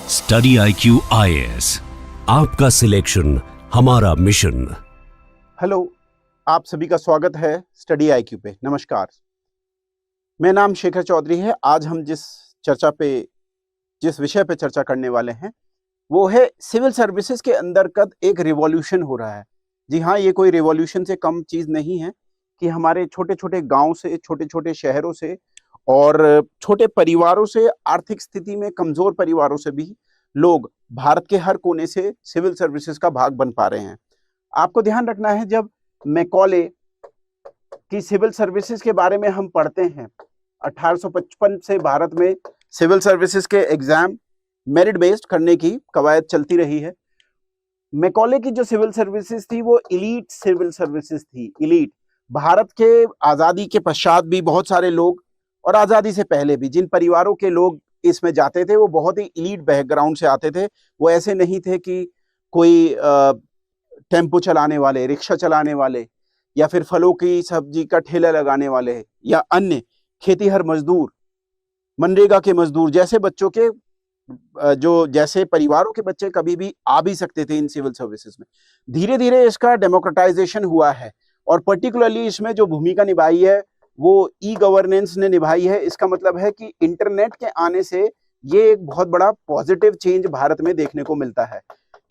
Study IQ IAS, आपका selection हमारा mission. Hello, आप सभी का स्वागत है स्टडी IQ पे। नमस्कार, मेरा नाम शेखर चौधरी है। आज हम जिस विषय पे चर्चा करने वाले हैं वो है सिविल सर्विसेज के अंतर्गत एक रिवॉल्यूशन हो रहा है। जी हाँ, ये कोई रिवॉल्यूशन से कम चीज नहीं है कि हमारे छोटे छोटे गांव से, छोटे छोटे शहरों से और छोटे परिवारों से, आर्थिक स्थिति में कमजोर परिवारों से भी लोग भारत के हर कोने से सिविल सर्विसेज का भाग बन पा रहे हैं। आपको ध्यान रखना है, जब मैकॉले की सिविल सर्विसेज के बारे में हम पढ़ते हैं, 1855 से भारत में सिविल सर्विसेज के एग्जाम मेरिट बेस्ड करने की कवायद चलती रही है। मैकॉले की जो सिविल सर्विसेज थी वो इलीट सिविल सर्विसेज थी। इलीट, भारत के आजादी के पश्चात भी बहुत सारे लोग और आजादी से पहले भी जिन परिवारों के लोग इसमें जाते थे वो बहुत ही इलीट बैकग्राउंड से आते थे। वो ऐसे नहीं थे कि कोई टेम्पो चलाने वाले, रिक्शा चलाने वाले, या फिर फलों की सब्जी का ठेला लगाने वाले, या अन्य खेतीहर मजदूर, मनरेगा के मजदूर जैसे बच्चों के जैसे परिवारों के बच्चे कभी भी आ भी सकते थे इन सिविल सर्विसेज में। धीरे धीरे इसका डेमोक्रेटाइजेशन हुआ है और पर्टिकुलरली इसमें जो भूमिका निभाई है वो ई गवर्नेंस ने निभाई है। इसका मतलब है कि इंटरनेट के आने से ये एक बहुत बड़ा पॉजिटिव चेंज भारत में देखने को मिलता है,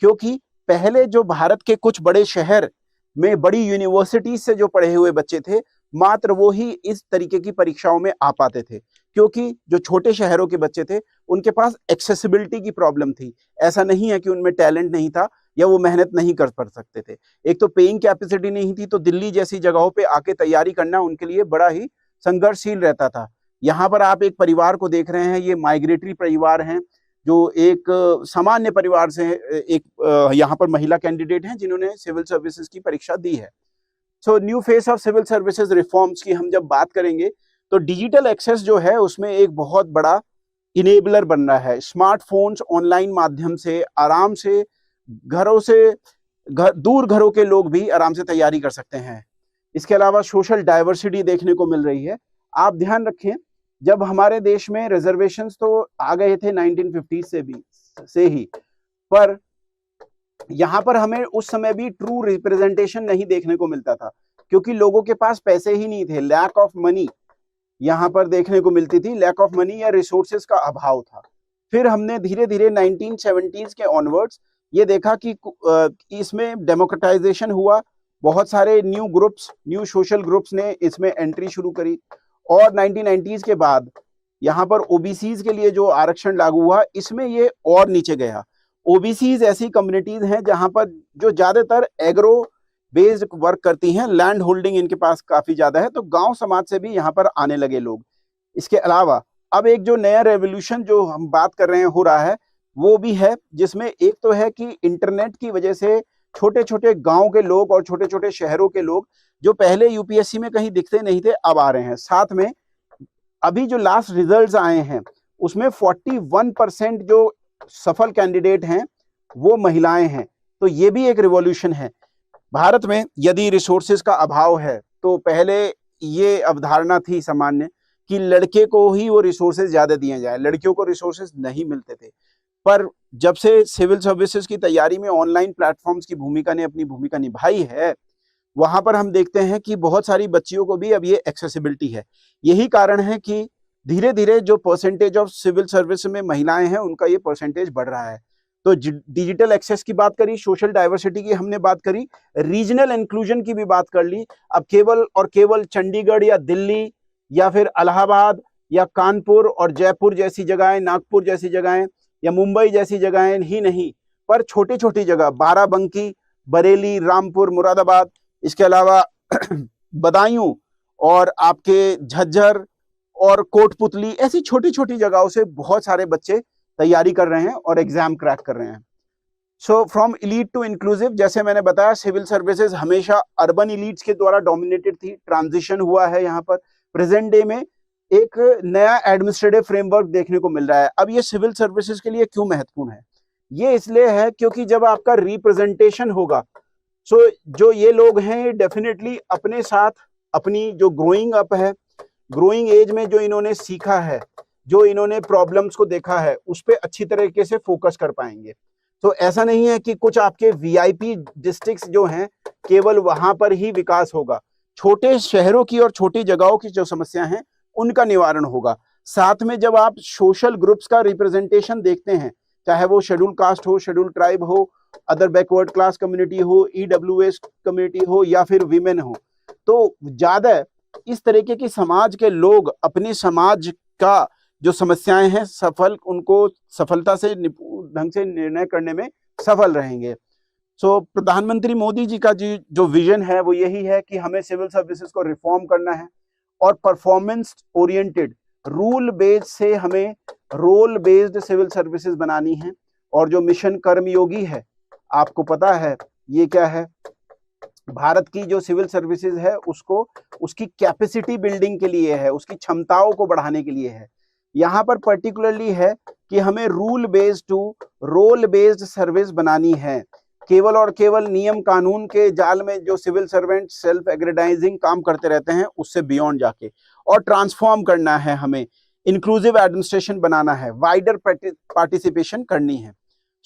क्योंकि पहले जो भारत के कुछ बड़े शहर में बड़ी यूनिवर्सिटीज से जो पढ़े हुए बच्चे थे, मात्र वो ही इस तरीके की परीक्षाओं में आ पाते थे, क्योंकि जो छोटे शहरों के बच्चे थे उनके पास एक्सेसिबिलिटी की प्रॉब्लम थी। ऐसा नहीं है कि उनमें टैलेंट नहीं था या वो मेहनत नहीं कर पा सकते थे। एक तो पेइंग कैपेसिटी नहीं थी, तो दिल्ली जैसी जगहों पे आके तैयारी करना उनके लिए बड़ा ही संघर्षशील रहता था। यहाँ पर आप एक परिवार को देख रहे हैं, ये माइग्रेटरी परिवार हैं जो एक सामान्य परिवार से एक यहाँ पर महिला कैंडिडेट हैं जिन्होंने सिविल सर्विसेज की परीक्षा दी है। So new phase of civil services reforms की हम जब बात करेंगे तो डिजिटल एक्सेस जो है उसमें एक बहुत बड़ा इनेबलर बन रहा है। स्मार्टफोन्स, ऑनलाइन माध्यम से आराम से दूर घरों के लोग भी आराम से तैयारी कर सकते हैं। इसके अलावा सोशल डाइवर्सिटी देखने को मिल रही है। आप ध्यान रखें, जब हमारे देश में रिजर्वेशंस तो आ गए थे 1950 से ही, पर यहाँ पर हमें उस समय भी ट्रू रिप्रेजेंटेशन नहीं देखने को मिलता था, क्योंकि लोगों के पास पैसे ही नहीं थे। लैक ऑफ मनी यहाँ पर देखने को मिलती थी, लैक ऑफ मनी या रिसोर्सेज का अभाव था। फिर हमने धीरे धीरे 1970s के ऑनवर्ड्स ये देखा कि इसमें डेमोक्रेटाइजेशन हुआ। बहुत सारे न्यू सोशल ग्रुप्स ने इसमें एंट्री शुरू करी और 1990s के बाद यहाँ पर ओबीसीज के लिए जो आरक्षण लागू हुआ, इसमें ये और नीचे गया। ओबीसीज ऐसी कम्युनिटीज हैं जहां पर जो ज्यादातर एग्रो बेस्ड वर्क करती हैं, लैंड होल्डिंग इनके पास काफी ज्यादा है, तो गांव समाज से भी यहाँ पर आने लगे लोग। इसके अलावा अब एक जो नया रेवोल्यूशन जो हम बात कर रहे हैं हो रहा है वो भी है, जिसमें एक तो है कि इंटरनेट की वजह से छोटे छोटे गांव के लोग और छोटे छोटे शहरों के लोग जो पहले यूपीएससी में कहीं दिखते नहीं थे अब आ रहे हैं। साथ में अभी जो लास्ट रिजल्ट्स आए हैं उसमें 41% जो सफल कैंडिडेट हैं वो महिलाएं हैं। तो ये भी एक रिवॉल्यूशन है। भारत में यदि रिसोर्सेज का अभाव है तो पहले ये अवधारणा थी सामान्य कि लड़के को ही वो रिसोर्सेज ज्यादा दिए जाए, लड़कियों को रिसोर्सेज नहीं मिलते थे। पर जब से सिविल सर्विसेज की तैयारी में ऑनलाइन प्लेटफॉर्म्स की भूमिका ने अपनी भूमिका निभाई है, वहां पर हम देखते हैं कि बहुत सारी बच्चियों को भी अब ये एक्सेसिबिलिटी है। यही कारण है कि धीरे धीरे जो परसेंटेज ऑफ सिविल सर्विस में महिलाएं हैं उनका ये परसेंटेज बढ़ रहा है। तो डिजिटल एक्सेस की बात करी, सोशल डाइवर्सिटी की हमने बात करी, रीजनल इंक्लूजन की भी बात कर ली। अब केवल चंडीगढ़ या दिल्ली या फिर इलाहाबाद या कानपुर और जयपुर जैसी जगहें, नागपुर जैसी जगहें या मुंबई जैसी जगहें ही नहीं, पर छोटी छोटी जगह बाराबंकी, बरेली, रामपुर, मुरादाबाद, इसके अलावा बदायूं और आपके झज्जर और कोटपुतली, ऐसी छोटी छोटी जगहों से बहुत सारे बच्चे तैयारी कर रहे हैं और एग्जाम क्रैक कर रहे हैं। So from elite to inclusive, जैसे मैंने बताया सिविल सर्विसेज हमेशा अर्बन इलीट्स के द्वारा डोमिनेटेड थी। ट्रांजिशन हुआ है यहाँ पर। प्रेजेंट डे में एक नया एडमिनिस्ट्रेटिव फ्रेमवर्क देखने को मिल रहा है। अब ये सिविल सर्विसेज के लिए क्यों महत्वपूर्ण है? ये इसलिए है क्योंकि जब आपका रिप्रेजेंटेशन होगा, सो जो ये लोग हैं डेफिनेटली अपने साथ अपनी जो ग्रोइंग अप है, ग्रोइंग एज में जो इन्होंने सीखा है, जो इन्होंने प्रॉब्लम्स को देखा है उस पर अच्छी तरीके से फोकस कर पाएंगे। तो ऐसा नहीं है कि कुछ आपके वीआईपी डिस्ट्रिक्ट्स जो हैं केवल वहां पर ही विकास होगा, छोटे शहरों की और छोटी जगहों की जो समस्याएं हैं उनका निवारण होगा। साथ में जब आप सोशल ग्रुप्स का रिप्रेजेंटेशन देखते हैं, चाहे वो शेड्यूल कास्ट हो, शेड्यूल ट्राइब हो, अदर बैकवर्ड क्लास कम्युनिटी हो, ईडब्ल्यूएस कम्युनिटी हो या फिर विमेन हो, तो ज्यादा इस तरीके की समाज के लोग अपनी समाज का जो समस्याएं हैं उनको सफलता से ढंग से निर्णय करने में सफल रहेंगे। सो प्रधानमंत्री मोदी जी का जो विजन है वो यही है कि हमें सिविल सर्विसेज को रिफॉर्म करना है और परफॉर्मेंस ओरिएंटेड रूल बेस्ड से हमें रोल बेस्ड सिविल सर्विसेज बनानी है। और जो मिशन कर्मयोगी है, आपको पता है ये क्या है, भारत की जो सिविल सर्विसेज है उसको उसकी कैपेसिटी बिल्डिंग के लिए है, उसकी क्षमताओं को बढ़ाने के लिए है। यहाँ पर पर्टिकुलरली है कि हमें rule based to role based service बनानी है। केवल और केवल नियम कानून के जाल में जो सिविल सर्वेंट सेल्फ एग्रेडाइजिंग काम करते रहते हैं उससे बियॉन्ड जाके और ट्रांसफॉर्म करना है, हमें इंक्लूसिव एडमिनिस्ट्रेशन बनाना है, वाइडर पार्टिसिपेशन करनी है।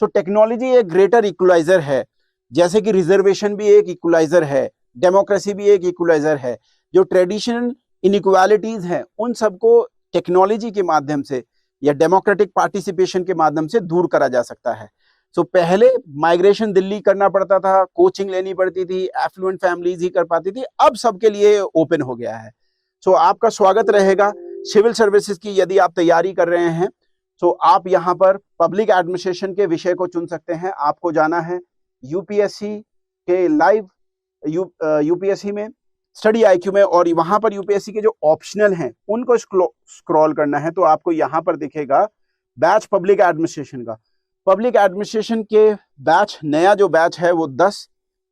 सो टेक्नोलॉजी एक ग्रेटर इक्वलाइजर है, जैसे कि रिजर्वेशन भी एक इक्वलाइजर है, डेमोक्रेसी भी एक इक्वलाइजर है। जो ट्रेडिशनल इनइक्वालिटीज हैं उन सबको टेक्नोलॉजी के माध्यम से या डेमोक्रेटिक पार्टिसिपेशन के माध्यम से दूर करा जा सकता है। सो पहले माइग्रेशन दिल्ली करना पड़ता था, कोचिंग लेनी पड़ती थी, एफ्लुएंट फैमिलीज ही कर पाती थी, अब सबके लिए ओपन हो गया है। सो आपका स्वागत रहेगा सिविल सर्विसेज की। यदि आप तैयारी कर रहे हैं तो आप यहाँ पर पब्लिक एडमिनिस्ट्रेशन के विषय को चुन सकते हैं। आपको जाना है यूपीएससी के लाइव यूपीएससी में स्टडी आईक्यू में, और वहां पर यूपीएससी के जो ऑप्शनल हैं उनको स्क्रॉल करना है। तो आपको यहाँ पर दिखेगा बैच पब्लिक एडमिनिस्ट्रेशन का। पब्लिक एडमिनिस्ट्रेशन के बैच, नया जो बैच है वो 10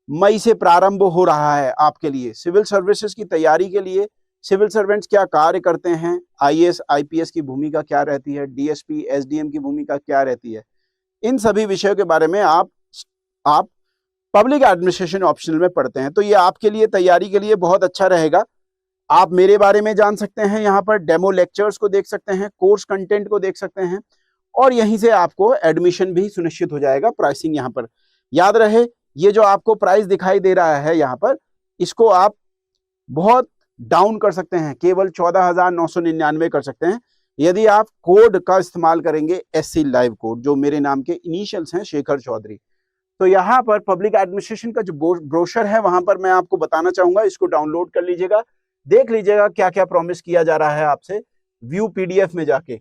मई से प्रारंभ हो रहा है आपके लिए। सिविल सर्विसेज की तैयारी के लिए सिविल सर्वेंट्स क्या कार्य करते हैं, आईएएस आईपीएस की भूमिका क्या रहती है, डीएसपी एसडीएम की भूमिका क्या रहती है, इन सभी विषयों के बारे में आप पब्लिक एडमिनिस्ट्रेशन ऑप्शनल में पढ़ते हैं। तो ये आपके लिए तैयारी के लिए बहुत अच्छा रहेगा। आप मेरे बारे में जान सकते हैं, यहाँ पर डेमो लेक्चर्स को देख सकते हैं, कोर्स कंटेंट को देख सकते हैं, और यहीं से आपको एडमिशन भी सुनिश्चित हो जाएगा। प्राइसिंग यहाँ पर याद रहे, ये जो आपको प्राइस दिखाई दे रहा है यहाँ पर, इसको आप बहुत डाउन कर सकते हैं, केवल 14,999 कर सकते हैं यदि आप कोड का इस्तेमाल करेंगे, SC लाइव कोड, जो मेरे नाम के इनिशियल्स हैं शेखर चौधरी। तो यहाँ पर पब्लिक एडमिनिस्ट्रेशन का जो ब्रोशर है वहां पर मैं आपको बताना चाहूंगा, इसको डाउनलोड कर लीजिएगा, देख लीजिएगा क्या क्या प्रॉमिस किया जा रहा है आपसे, व्यू PDF में जाके।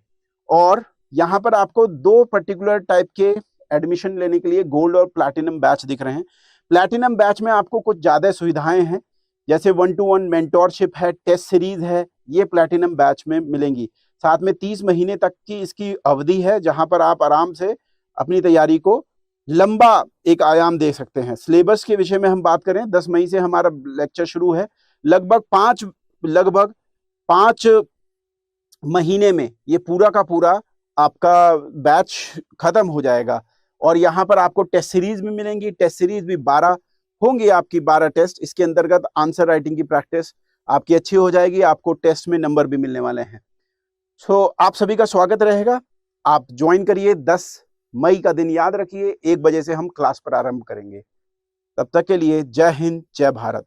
और यहाँ पर आपको 2 पर्टिकुलर टाइप के एडमिशन लेने के लिए गोल्ड और प्लैटिनम बैच दिख रहे हैं। प्लैटिनम बैच में आपको कुछ ज्यादा सुविधाएं हैं, जैसे 1-to-1 मेंटोरशिप है, टेस्ट सीरीज है, ये प्लैटिनम बैच में मिलेंगी। साथ में 30 महीने तक की इसकी अवधि है, जहां पर आप आराम से अपनी तैयारी को लंबा एक आयाम दे सकते हैं। सिलेबस के विषय में हम बात करें, 10 मई से हमारा लेक्चर शुरू है। लगभग 5 महीने में ये पूरा का पूरा आपका बैच खत्म हो जाएगा। और यहाँ पर आपको टेस्ट सीरीज भी मिलेंगी, टेस्ट सीरीज भी 12 होंगी आपकी, 12 टेस्ट। इसके अंतर्गत आंसर राइटिंग की प्रैक्टिस आपकी अच्छी हो जाएगी, आपको टेस्ट में नंबर भी मिलने वाले हैं। सो आप सभी का स्वागत रहेगा, आप ज्वाइन करिए। 10 मई का दिन याद रखिए, 1 बजे से हम क्लास प्रारंभ करेंगे। तब तक के लिए जय हिंद, जय भारत।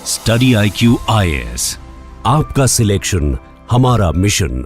स्टडी IQ IAS, आपका सिलेक्शन हमारा मिशन।